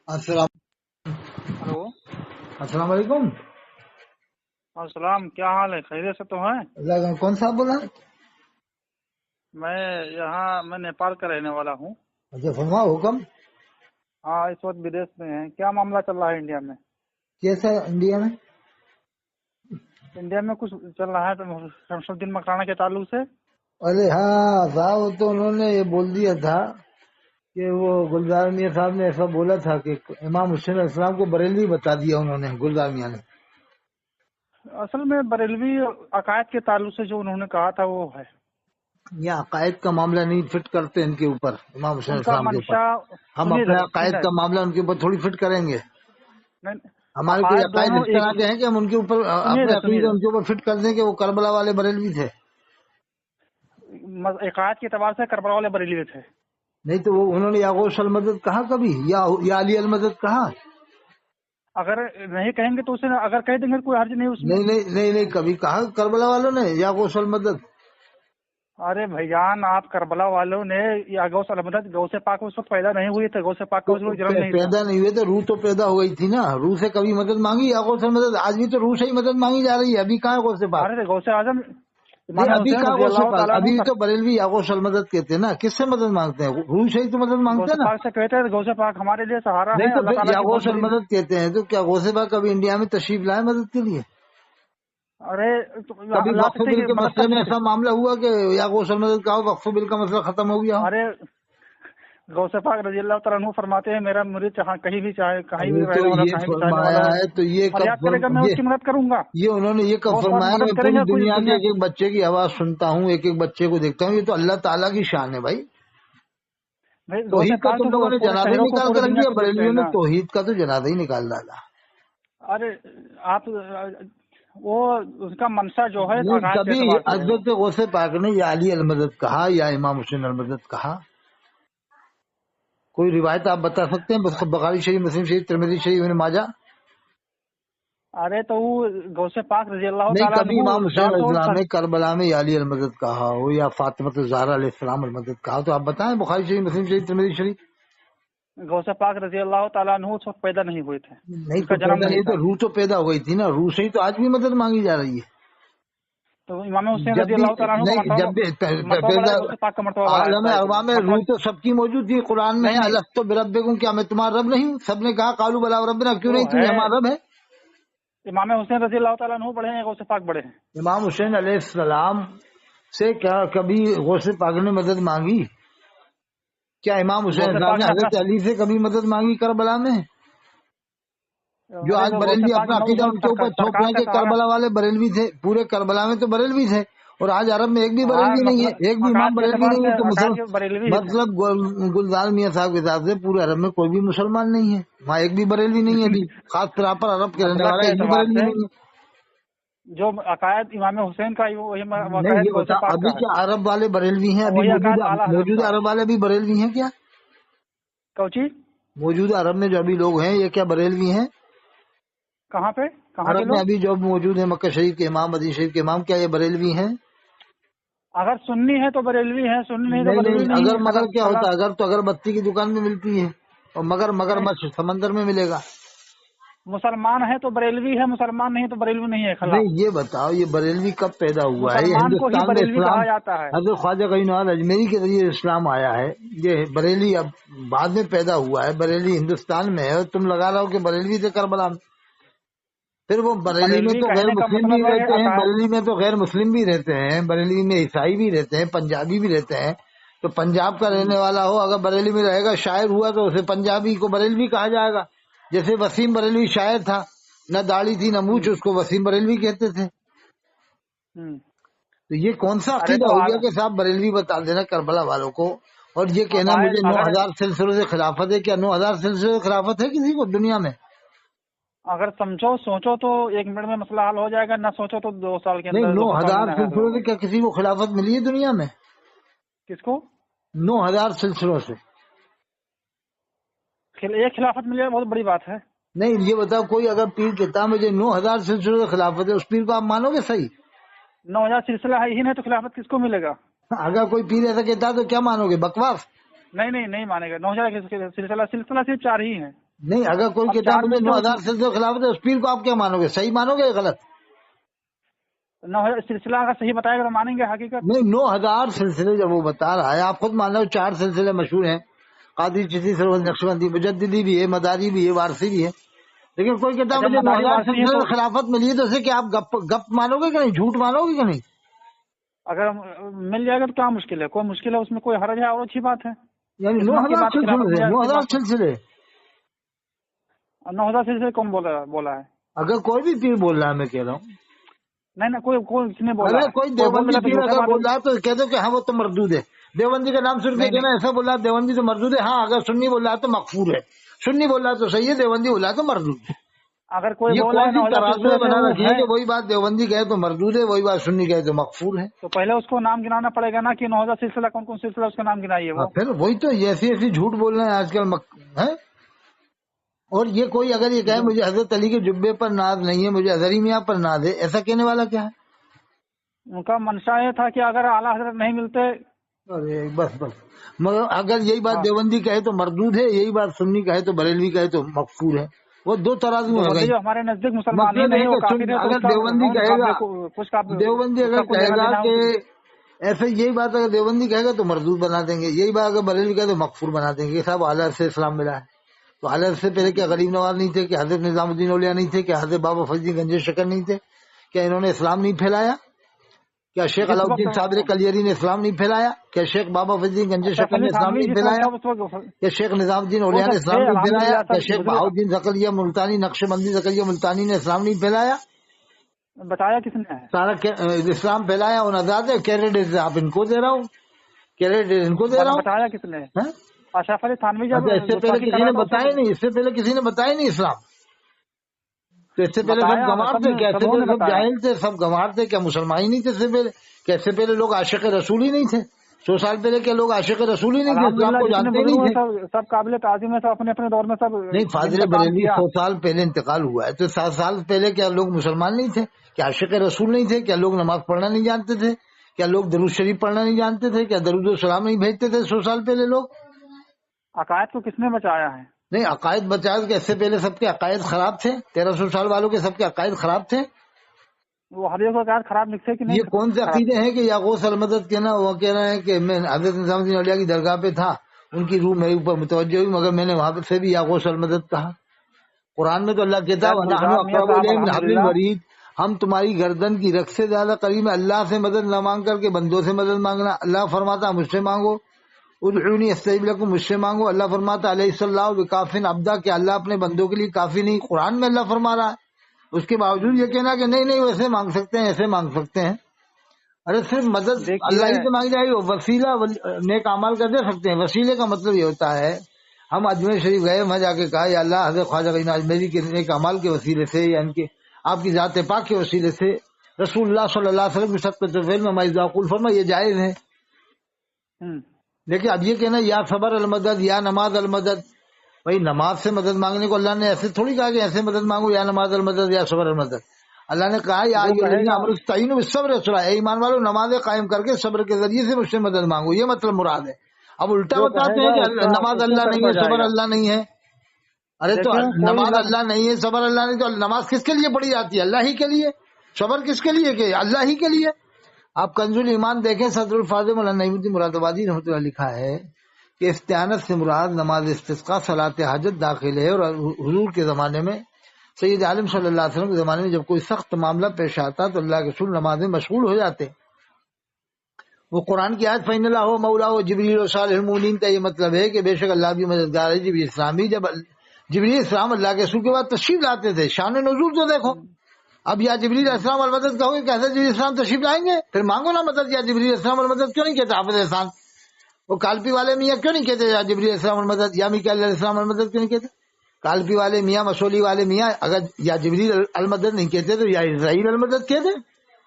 السلام ہلو، السلام علیکم. السلام. کیا حال ہے؟ خیریت سے تو ہیں؟ اللہ کا کون صاحب بولا؟ میں نیپال کا رہنے والا ہوں. اچھا فرماؤ حکم. ہاں، اس وقت بدیش میں ہیں. کیا معاملہ چل رہا ہے انڈیا میں؟ کیسا انڈیا میں؟ انڈیا میں کچھ چل رہا ہے تو شمس الدین مکرانا کے تعلق سے. ارے ہاں صاحب، وہ تو انہوں نے یہ بول دیا تھا کہ وہ گلزار میاں صاحب نے ایسا بولا تھا کہ امام حسین علیہ السلام کو بریلوی بتا دیا انہوں نے، گلزار میاں نے. اصل میں بریلوی عقائد کے تعلق سے جو انہوں نے کہا تھا وہ ہے. یہ عقائد کا معاملہ نہیں فٹ کرتے ان کے اوپر، امام حسین ان علیہ کا السلام کے اوپر. منشا. ہم سنیے اپنے ذرا، عقائد کا معاملہ ان کے اوپر تھوڑی فٹ کریں گے. ہمارے کوئی عقائد عقائد دونوں اس ایک طرح ہی. کے ہیں کہ ہم ان کے اوپر سنیے اپنے ذرا، عقیدے ان کے اوپر فٹ کر دیں کہ وہ کربلا والے بریلوی تھے. عقائد کے اعتبار سے کربلا والے بریلوی تھے. نہیں تو وہ انہوں نے یا غوث المدد کہا کبھی، یا علی المدد کہا؟ اگر نہیں کہیں گے تو اسے اگر کہہ دیں گے کوئی حرج نہیں اس میں. نہیں کبھی کہا کربلا والوں نے یا غوث المدد؟ ارے بھیان، آپ کربلا والوں نے یا غوث المدد، غوث پاک اس وقت پیدا نہیں ہوئے تھے. غوث پاک کا اس وقت جنم نہیں تھا. پیدا نہیں ہوئے تو روح تو پیدا ہو گئی تھی نا. روح سے کبھی مدد مانگی یا غوث المدد؟ آج بھی تو روح سے ہی مدد مانگی جا رہی ہے. ابھی کہاں ہے غوث پاک؟ ارے غوث اعظم امام نہیں ابھی حسین کہاں رضی غوث اللہ پاک؟ تعالیٰ عنہ ابھی کا. تو بریلوی یا غوث المدد کہتے ہیں نا. کس سے مدد مانگتے ہیں؟ روح سے ہی تو مدد مانگتے غوث ہیں نا. پاک سے کہتے ہیں غوث پاک ہمارے لیے سہارا نہیں ہے، تو اللہ پھر تعالیٰ یا کی غوث بہت بڑی. المدد کہتے ہیں تو کیا غوث پاک کبھی انڈیا میں تشریف لائے مدد کے لیے؟ ارے کبھی لا وقف سکتے بل کہ کے مدد مسئلے کر میں سکتے. ایسا معاملہ ہوا کہ یا غوث المدد کہا وقف بل کا مسئلہ ختم ہو گیا ہو؟ ارے غوث پاک رضی اللہ تعالیٰ عنہ فرماتے ہیں میرا مرید جہاں کہیں بھی چاہے، کہیں بھی ابھی تو رہنے والا، یہ کہیں بھی چاہنے والا فرمایا ہو، ہے تو یہ فریاد کرے گا میں اس کی مدد کروں گا. یہ انہوں نے یہ کب غوث پاک فرمایا کہ مدد میں کریں پوری گے. کوئی دنیا کے دنیا ایک بچے کی آواز سنتا ہوں، ایک ایک بچے کو دیکھتا ہوں. یہ تو اللہ تعالیٰ کی شان ہے بھائی. غوث توحید کا پاک تم تو لوگوں نے پورے جنازہ ہی شہروں کو نکال پوری کر رکھ دنیا دیا. کو دیکھتے ہیں بریلویوں نے نا. توحید کا تو جنازہ ہی نکال ڈالا. ارے آپ وہ اس کا منشا جو ہے نہیں عقائد کے کبھی اعتبار سے ہے وہ. حضرت غوث پاک نے یا علی المدد کہا یا امام حسین المدد کہا؟ کوئی روایت آپ بتا سکتے ہیں؟ بس بخاری شریف، مسلم شریف، ترمذی شریف، ابن ماجہ؟ ارے تو وہ غوث پاک رضی اللہ نہیں تعالیٰ کبھی عنہ امام حسین علیہ 400 السلام نے کربلا میں یا علی المدد کہا ہو یا فاطمہ الزہرا علیہ السلام المدد کہا تو آپ بتائیں. بخاری شریف، مسلم شریف، ترمذی شریف. غوث پاک رضی اللہ تعالیٰ عنہ اس وقت پیدا نہیں ہوئے تھے، نہیں ان تو کا جنم پیدا نہیں نہیں تھا. تو روح تو پیدا ہو گئی تھی نا. روح سے ہی تو آج بھی مدد مانگی جا رہی ہے. تو امام حسین جب رضی بھی اللہ تعالیٰ عنہ کا نہیں، جب بھی مرتبہ بڑا ہے، غوث پاک کا مرتبہ بڑا عالم ہے. ارواح میں روح تو سب کی موجود تھی. قرآن میں ہے نہیں الستو بربکم، کیا میں تمہارا رب نہیں ہوں؟ سب نے کہا قالوا بلا ربنا، کیوں وہ نہیں تم ہے. ہمارا رب ہے. امام حسین رضی اللہ تعالیٰ عنہ بڑے ہیں، غوث پاک بڑے ہیں. امام حسین علیہ السلام سے کیا کبھی غوث پاک نے مدد مانگی؟ کیا امام حسین غوث السلام پاک نے نے اپنا. حضرت علی سے کبھی مدد مانگی کربلا میں؟ جو ارے آج تو غوث بریلوی پاک اپنا اس عقیدہ ان وقت کے اوپر تھوپ رہے سرکار ہیں کا کہ سہارا. کربلا والے بریلوی تھے. پورے کربلا میں تو بریلوی تھے اور آج عرب میں ایک بھی ہاں، بریلوی نہیں ہے، مطلب ایک بھی امام عقائد کے بریلوی اعتبار نہیں سے ہے. تو عقائد کے بریلوی ہی تھے. مطلب گلزار میاں صاحب کے حساب سے پورے عرب میں کوئی بھی مسلمان نہیں ہے، وہاں ایک بھی بریلوی نہیں ہے. ابھی خاص طور پر عرب کے رہنے مطلب والا کے ایک بھی اعتبار بریلوی سے نہیں ہے. جو عقائد امام حسین کا وہی نہیں عقائد یہ غوث بتا، پاک ابھی کا ہے، کیا عرب والے بریلوی ہیں؟ اور ابھی وہی عقائد اعلیٰ حضرت موجودہ کا ہے. عرب والے بھی بریلوی ہیں کیا؟ کوچی موجودہ عرب میں جو ابھی لوگ ہیں یہ کیا بریلوی ہیں؟ کہاں پہ، کہاں کے عرب میں لوگ؟ ابھی جو موجود ہیں مکہ شریف کے امام، مدینہ شریف کے امام، کیا یہ بریلوی ہیں؟ اگر سنی ہے تو بریلوی ہے، سنی نہیں تو نہیں بریلوی نہیں اگر ہے. مگر کیا خلا. ہوتا ہے؟ اگر تو اگربتی کی دکان میں ملتی ہے اور مگر مچھ سمندر میں ملے گا. مسلمان ہے تو بریلوی ہے، مسلمان نہیں تو بریلوی نہیں ہے. خلا. نہیں یہ بتاؤ یہ بریلوی کب پیدا ہوا ہے؟ یہ مسلمان کو ہی ہندوستان میں بریلوی اسلام کہا جاتا ہے. حضرت خواجہ قیوم اجمیری کے ذریعے اسلام آیا ہے. یہ بریلی اب بعد میں پیدا ہوا ہے. بریلی ہندوستان میں ہے اور تم لگا رہا ہو کہ بریلوی تھے کربلا میں. پھر وہ بریلی میں بریلوی تو غیر کہنے کا مسلم بھی مطلب ہے رہتے ہیں، عقائد. بریلی میں تو غیر مسلم بھی رہتے ہیں، بریلی میں عیسائی بھی رہتے ہیں، پنجابی بھی رہتے ہیں. تو پنجاب کا رہنے والا ہو اگر بریلی میں رہے گا، شاعر ہوا تو اسے پنجابی کو بریلوی کہا جائے گا. جیسے وسیم بریلوی شاعر تھا، نہ داڑھی تھی نہ مونچھ، اس کو وسیم بریلوی کہتے تھے. تو یہ کون سا ارے عقیدہ تو ہو گیا کہ صاحب بریلوی بتا دینا کربلا والوں کو، اور یہ کہنا عقائد مجھے اگر 9000 سلسلوں سے خلافت ہے؟ کیا 9000 سلسلوں سے خلافت ہے کسی کو دنیا میں؟ اگر سمجھو سوچو تو 1 منٹ میں مسئلہ حل ہو جائے گا، نہ سوچو تو 2 سال کے نہیں اندر 200 سال میں 9000 نہ حل سلسلوں ہوگا. سے کیا کسی کو خلافت ملی ہے دنیا میں؟ کس کو 9000 سلسلوں سے ایک خلافت ملے بہت بڑی بات ہے. نہیں. یہ بتاؤ کوئی اگر پیر کہتا مجھے 9000 سلسلوں سے خلافت ہے، اس پیر کو آپ مانو گے صحیح؟ 9000 سلسلہ ہے ہی نہیں تو خلافت کس کو ملے گا؟ اگر کوئی پیر ایسا کہتا تو کیا مانو گے؟ بکواس. نہیں مانے گا. 9000 سلسلہ صرف 4 ہی ہیں. نہیں اگر کوئی اب کہتا ہے 4 مجھے میں سے 9000 سلسلے خلافت ہے، اس پیر کو آپ کیا مانو گے؟ صحیح مانو گے یا غلط؟ 9000 سلسلہ اگر صحیح بتائے گا تو مانیں گے حقیقت. نہیں 9000 سلسلے جب وہ بتا رہا ہے، آپ خود مان لو 4 سلسلے مشہور ہیں، قادری چشتی سرور نقشبندی مجددی بھی ہے، مداری بھی ہے، وارثی بھی ہے، لیکن کوئی کہتا ہے اچھا مجھے مداری 9000 وارثی ہے سلسلے تو خلافت ملی ہے، تو اسے کیا آپ گپ مانو گے کہ نہیں، جھوٹ مانو گے کہ نہیں؟ اگر مل جائے گا تو کیا مشکل ہے؟ کوئی مشکل ہے اس میں؟ کوئی حرج ہے اور اچھی بات ہے. یعنی عصمت کی 9000 بات خلافت مل سلسلے، جائے گا اچھی 9000 بات ہے. سلسلے 9000 سلسلے کون بولا ہے؟ اگر کوئی بھی پیر بول رہا ہے، میں کہہ رہا ہوں، نہیں کوئی کس نے بولا ارے ہے؟ کوئی کوئی بول دیوبندی رہا تو پیر جھوٹا اگر معلوم. بول رہا ہے تو کہہ دو کہ ہاں وہ تو مردود ہے، دیوبندی کا نام سن کے نہیں کہنا ایسا بول رہا ہے دیوبندی تو مردود ہے. ہاں اگر سنی بول رہا ہے تو مغفور ہے، سنی بول رہا ہے تو صحیح ہے، دیوبندی بول رہا ہے تو مردود ہے. اگر کوئی یہ بول رہا کون ہے سی 9000 ترازو سلسلے سے بنا وہ رکھی ہے ہے کہ وہی بات دیوبندی کہے تو مردود ہے، وہی بات سنی کہے تو مغفور ہے؟ تو پہلے اس کو نام گنانا پڑے گا نا کہ 9000 سلسلہ کون کون سلسلہ اس کا نام گنائیے وہ. پھر وہی تو ایسی ایسی جھوٹ بول رہے ہیں آج کل ہے. اور یہ کوئی اگر یہ کہے مجھے حضرت علی کے جبے پر ناز نہیں ہے، مجھے اظہری میاں پر ناز ہے، ایسا کہنے والا کیا ہے؟ ان کا منشا یہ تھا کہ اگر اعلیٰ حضرت نہیں ملتے. ارے بس مگر اگر یہی بات ہاں دیوبندی کہے تو مردود ہے، یہی بات سنی کہے تو بریلوی کہے تو مغفور ہے. وہ دو ترازو ہو دیوبندی گئی. جو ہمارے نزدیک مسلمان ہی مقصد نہیں ہے وہ کہ کافر ہے تو اس اگر کا دیوبندی ہم کہے گا، کچھ کا دیوبندی اس کا اگر کچھ کہے لینا گا دینا کہ ایسے یہی بات اگر دیوبندی کہے گا تو مردود بنا دیں گے، یہی بات اگر بریلوی کہے تو مغفور بنا دیں گے. صاحب اعلیٰ سے اسلام ملا ہے تو اعلیٰ سے پہلے کیا غریب نواز نہیں تھے؟ کیا حضرت نظام الدین اولیاء نہیں تھے؟ کیا حضرت بابا فضل گنج شکر نہیں تھے؟ کیا انہوں نے اسلام نہیں پھیلایا؟ کیا شیخ جس وقت علاؤدین صابر کلیری نے اسلام نہیں پھیلایا؟ کیا شیخ بابا فضل گنج اشرف شکر علی نے اسلام تھانوی نہیں جس وقت پھیلایا؟ تھا اس وقت کیا شیخ نظام الدین وہ اولیاء نے سب اسلام تھے نہیں پھیلایا؟ الحمدللہ کیا سب شیخ بہاؤدین زکریا ملتانی نقش بندی زکریا ملتانی نے اسلام نہیں پھیلایا؟ بتایا کس نے ہے؟ سارا اسلام پھیلایا ان آزاد ہے. کریڈٹ آپ ان کو دے رہا ہوں، کریڈٹ ان کو دے رہا ہوں. بتایا کس نے؟ ہاں؟ اشرف علی تھانوی جب اچھا اس سے پہلے گستاخی کر کسی رہا نے تھا اس بتایا وقت نہیں، اس سے پہلے کسی نے بتایا نہیں اسلام. تو اس سے پہلے سب بتایا گنوار تھے، کیا اس سے سب پہلے نے سب بتایا. جاہل تھے، سب گنوار تھے؟ کیا مسلمان ہی نہیں تھے اس سے پہلے؟ کیا اس سے پہلے لوگ عاشق رسول ہی نہیں تھے؟ 100 سال پہلے کیا لوگ عاشق رسول ہی نہیں تھے؟ اسلام الحمدللہ کو جتنے جانتے ہی بزرگ نہیں ہیں تھے؟ سب قابل تعظیم ہے، سب اپنے اپنے دور میں سب نہیں دین فاضل کا کام بریلوی کیا. 100 سال پہلے انتقال ہوا ہے، تو 7 سال پہلے کیا لوگ مسلمان نہیں تھے؟ کیا عاشق رسول نہیں تھے؟ کیا لوگ نماز پڑھنا نہیں جانتے تھے؟ کیا لوگ درود شریف پڑھنا نہیں جانتے تھے؟ کیا درود و سلام نہیں بھیجتے تھے 100 سال پہلے لوگ؟ عقائد کو کس نے بچایا ہے؟ نہیں عقائد بچائے کہ اس سے پہلے سب کے عقائد خراب تھے؟ 1300 سال والوں کے سب کے عقائد خراب تھے؟ وہ ہر ایک عقائد خراب لکھتے کہ نہیں یہ کون سے خراب عقیدے تھے؟ ہیں کہ یاغوث المدد کے نا وہ کہہ رہے ہیں کہ میں حضرت نظام الدین اولیاء کی درگاہ پہ تھا، ان کی روح میرے اوپر متوجہ ہوئی، مگر میں نے وہاں سے بھی یاغوث المدد کہا. قرآن میں تو اللہ کہتا ہے شاید وَنَحْنُ گلزار میاں أَقْرَبُ صاحب إِلَيْهِ مِنْ حَبْلِ الحمدللہ الْوَرِيدِ، ہم تمہاری گردن کی رگ سے زیادہ قریب ہیں. اللہ سے مدد نہ مانگ کر کے بندوں سے مدد مانگنا. اللہ فرماتا مجھ سے مانگو، ادعونی استجب لکم، مجھ سے مانگو. اللہ فرماتا علیہ اللہ بکافٍ عبدا، کہ اللہ اپنے بندوں کے لیے کافی نہیں. قرآن میں اللہ فرما رہا ہے، اس کے باوجود یہ کہنا کہ نہیں ویسے مانگ سکتے ہیں، ایسے مانگ سکتے ہیں. ارے صرف مدد دیکھیے. اللہ ہی سے مانگی جائے گی. وسیلہ نیک اعمال کا دے سکتے ہیں. وسیلے کا مطلب یہ ہوتا ہے ہم اجمیر شریف گئے، میں جا کے کہا یا اللہ حضرت خواجہ غنی اجمیری کے نیک اعمال کے وسیلے سے یا ان کے آپ کی ذات پاک کے وسیلے سے رسول اللہ صلی اللہ علیہ وسلم کی صدقۃ الفعل میں ہماری ذاقل فرما، یہ جائز ہے. لیکن اب یہ کہنا یا صبر المدد یا نماز المدد، بھائی نماز سے مدد مانگنے کو اللہ نے ایسے تھوڑی کہا کہ ایسے مدد مانگو یا نماز المدد یا صبر المدد. اللہ نے کہا یا جو کہے گا امرستعینوا بالصبر والصلاۃ، اے ایمان والو نمازیں قائم کر کے صبر کے ذریعے سے مجھ سے مدد مانگو، یہ مطلب مراد ہے. اب الٹا جو کہے بتاتے ہیں گا کہ اس کا نماز اس کے اللہ سر نہیں ہے، پر جائے صبر گا. اللہ نہیں ہے. ارے تو دیکھیں کوئی نماز لفظ اللہ نہیں ہے، صبر اللہ نہیں، تو نماز کس کے لیے پڑھی جاتی ہے؟ اللہ ہی کے لیے. صبر کس کے لیے؟ کہ اللہ ہی کے لیے. آپ کنز الایمان دیکھیں، صدر الفاظ مولانا نعیم الدین مراد آبادی رحمۃ اللہ لکھا ہے کہ استعانت سے مراد نماز استسقاء صلاۃ حاجت داخل ہے. اور حضور کے زمانے میں سید عالم صلی اللہ علیہ وسلم کے زمانے میں جب کوئی سخت معاملہ پیش آتا تو اللہ کے رسول نماز میں مشغول ہو جاتے. وہ قرآن کی آیت فإن اللہ ہو مولا ہو جبریل و صالح المؤمنین کا یہ مطلب ہے کہ بے شک اللہ بھی مددگار ہے. جبریل اسلام بھی، جب جبریل اسلام اللہ کے رسول کے بعد تشریف لاتے تھے، شان نزول تو دیکھو. اب یا جبریل اسلام المدد کہو گے کہ حضرت جبریل اسلام تشریف لائیں گے، پھر مانگو نا مدد. یا جبریل اسلام المدد کیوں نہیں کہتے حافظ احسان؟ وہ کالپی والے میاں کیوں نہیں کہتے یا جبریل اسلام المدد؟ یا میکائیل علیہ السلام المدد کیوں نہیں کہتے؟ کالپی والے میاں، مسولی والے میاں اگر یا جبریل المدد نہیں کہتے تو یا اسرائیل المدد کہتے.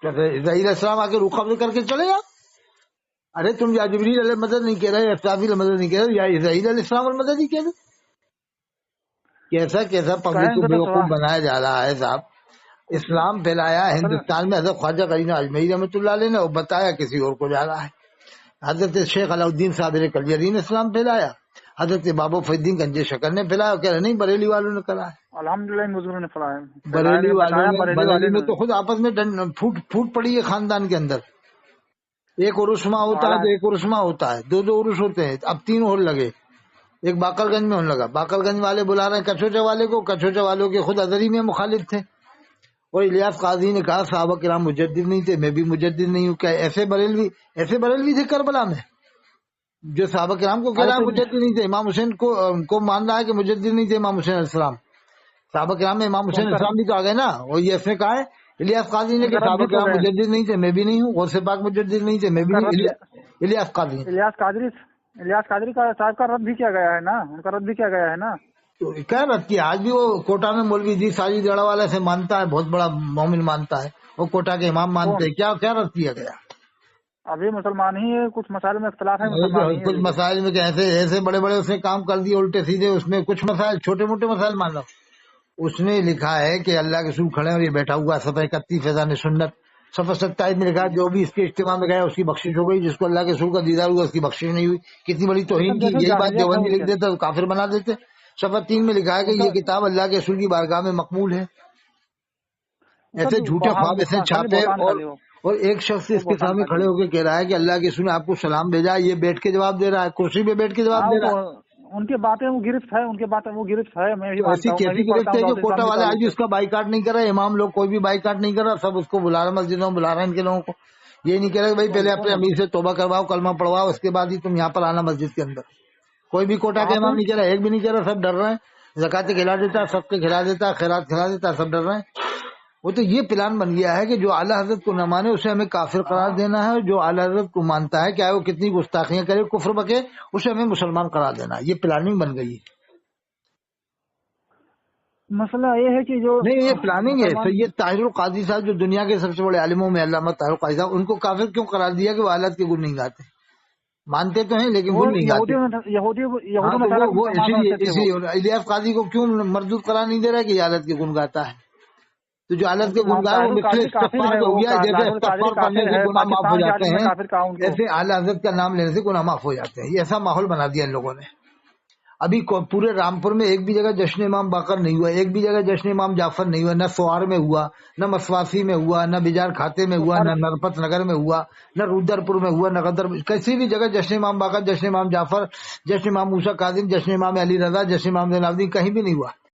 اسرائیل السلام آ کے روح قبض کر کے چلے جاؤ. ارے تم یا جبریل علیہ المدد نہیں کہہ رہے، اسرافیل المدد نہیں کہہ رہے، یا اسرائیل علیہ السلام المدد ہی کہہ رہے. کیسا کیسا پبلک کہیں کو گے تو بیوقوف بنایا جا رہا ہے صاحب. اسلام پھیلایا اصل ہندوستان میں حضرت خواجہ غنی اجمیری رحمۃ اللہ علیہ نے، اور بتایا کسی اور کو جا رہا ہے. حضرت شیخ علاؤدین صابر کلیری نے اسلام پھیلایا، حضرت بابا فریدین گنج شکر نے پھیلایا، کہہ رہے نہیں بریلی والوں نے کرا ہے، الحمدللہ ان بزرگوں نے پڑھایا، بریلی والوں نے، بریلی بریلی والے میں نے۔ تو خود آپس میں پھوٹ پڑی ہے خاندان کے اندر، ایک عرسما ہوتا ہے تو ایک عرسما ہوتا ہے، دو عرس ہوتے ہیں، اب 3 اور لگے، ایک باقر گنج میں ہونے لگا، باقر گنج والے بلا رہے ہیں کچھوچا والے کو، کچھوچا والوں کے خود ازری میں مخالف تھے، اور الیاس قاضی نے کہا صحابہ کرام مجدد نہیں تھے، میں بھی مجدد نہیں ہوں، کیا ایسے بریلوی تھے کربلا میں جو صحابہ کرام کو کہہ رہا ہے مجدد نہیں تھے، امام حسین کو مان رہا ہے کہ مجدد نہیں تھے امام حسین علیہ السلام، صحابہ کرام میں امام حسین علیہ السلام بھی تو آ گئے نا، اور یہ اس نے کہا ہے الیاس قاضی نے کہ صحابہ کرام مجدد نہیں تھے، میں بھی نہیں ہوں، غوث پاک مجدد نہیں تھے، میں بھی نہیں، الیاس قاضی الیاس قادری کا صاحب کا رد بھی کیا گیا ہے نا، ان کا رد بھی کیا گیا ہے نا۔ تو کیا رد کیا، آج بھی وہ کوٹا میں مولوی جی ساجد جڑا والا سے مانتا ہے، بہت بڑا مومن مانتا ہے، وہ کوٹا کے امام مانتے ہیں، کیا رد کیا گیا؟ ابھی مسلمان ہی ہے، کچھ مسائل میں اختلاف ہے، مسلمان ہی کچھ ہے۔ مسائل میں ایسے بڑے بڑے اس نے کام کر دیے الٹے سیدھے، اس میں کچھ مسائل چھوٹے موٹے مسائل مان لو، اس نے لکھا ہے کہ اللہ کے رسول کھڑے ہیں اور یہ بیٹھا ہوا، صفحہ 31 فیضان سنت، صفحہ 27 میں لکھا ہے جو بھی اس کے اجتماع میں گیا اس کی بخشش ہو گئی، جس کو اللہ کے رسول کا دیدار ہوا اس کی بخشش نہیں ہوئی، کتنی بڑی توہین کی، یہی بات دیوبندی لکھ دیتا تو کافر بنا دیتے۔ صفحہ 3 میں لکھا ہے کہ یہ کتاب اللہ کے رسول کی بارگاہ میں مقبول ہے، ایسے جھوٹے خواب ایسے چھاپے، اور ایک شخص اس کے سامنے کھڑے ہو کے کہہ رہا ہے کہ اللہ کے رسول نے آپ کو سلام بھیجا، یہ بیٹھ کے جواب دے رہا ہے، کرسی پہ بیٹھ کے جواب دے رہا ہے، ان کی باتیں وہ گرفت ہے، ان کی باتیں وہ گرفت ہے، میں بھی ایسی مانتا ہوں، میں کیسی بھی پڑھتا گرفت ہے ہوں جو دعوت کوٹا اسلامی والے آج تعلق بھی سے۔ اس کا بائیکاٹ نہیں کر رہے، امام لوگ کوئی بھی بائیکاٹ نہیں کر رہا، سب اس کو بلا رہے، مسجدوں میں بلا رہے ہیں ان کے لوگوں کو، یہ نہیں کہہ رہے کہ بھائی پہلے اپنے امیر سے توبہ کرواؤ، کلمہ پڑھواؤ، اس کے بعد ہی تم یہاں پر آنا مسجد کے اندر، کوئی بھی کوٹا کے امام نہیں کہہ رہا، ایک بھی نہیں کہہ رہا، سب ڈر رہے ہیں، زکاتیں کھلا دیتا ہے، سب کے کھلا دیتا ہے، خیرات کھلا دیتا ہے، سب ڈر رہے ہیں۔ وہ تو یہ پلان بن گیا ہے کہ جو اعلیٰ حضرت کو نہ مانے اسے ہمیں کافر قرار دینا ہے، اور جو اعلیٰ حضرت کو مانتا ہے چاہے وہ کتنی گستاخیاں کرے، کفر بکے، اسے ہمیں مسلمان قرار دینا ہے، یہ پلاننگ بن گئی ہے۔ مسئلہ یہ ہے کہ جو نہیں، یہ پلاننگ ہے، سید طاہر القادری صاحب جو دنیا کے سب سے بڑے عالموں میں علامہ طاہر القادری صاحب، ان کو کافر کیوں قرار دیا کہ وہ حالت کے گن نہیں گاتے، مانتے تو ہیں لیکن گن نہیں گاتے، وہ اسی لیے الیاس قاضی کو کیوں مردود قرار نہیں دے رہا کہ یہ حالت کے گن گاتا ہے، تو جو حالت کے گن گائے وہ مثل استغفار ہو گیا، جیسے استغفار پڑھنے سے گناہ معاف ہو جاتے ہیں، ایسے اعلیٰ حضرت کا نام لینے سے گناہ معاف ہو جاتے ہیں، یہ ایسا ماحول بنا دیا ان لوگوں نے۔ ابھی پورے رامپور میں ایک بھی جگہ جشن امام باقر نہیں ہوا، ایک بھی جگہ جشن امام جعفر نہیں ہوا، نہ سوار میں ہوا، نہ مسواسی میں ہوا، نہ بجار کھاتے میں ہوا، نہ نرپت نگر میں ہوا، نہ رودر پور میں ہوا، نہ غدر، کسی بھی جگہ جشن امام باقر، جشن امام جعفر، جشن امام موسیٰ کاظم، جشن امام علی رضا، جشن امام زین العابدین کہیں بھی نہیں ہوا۔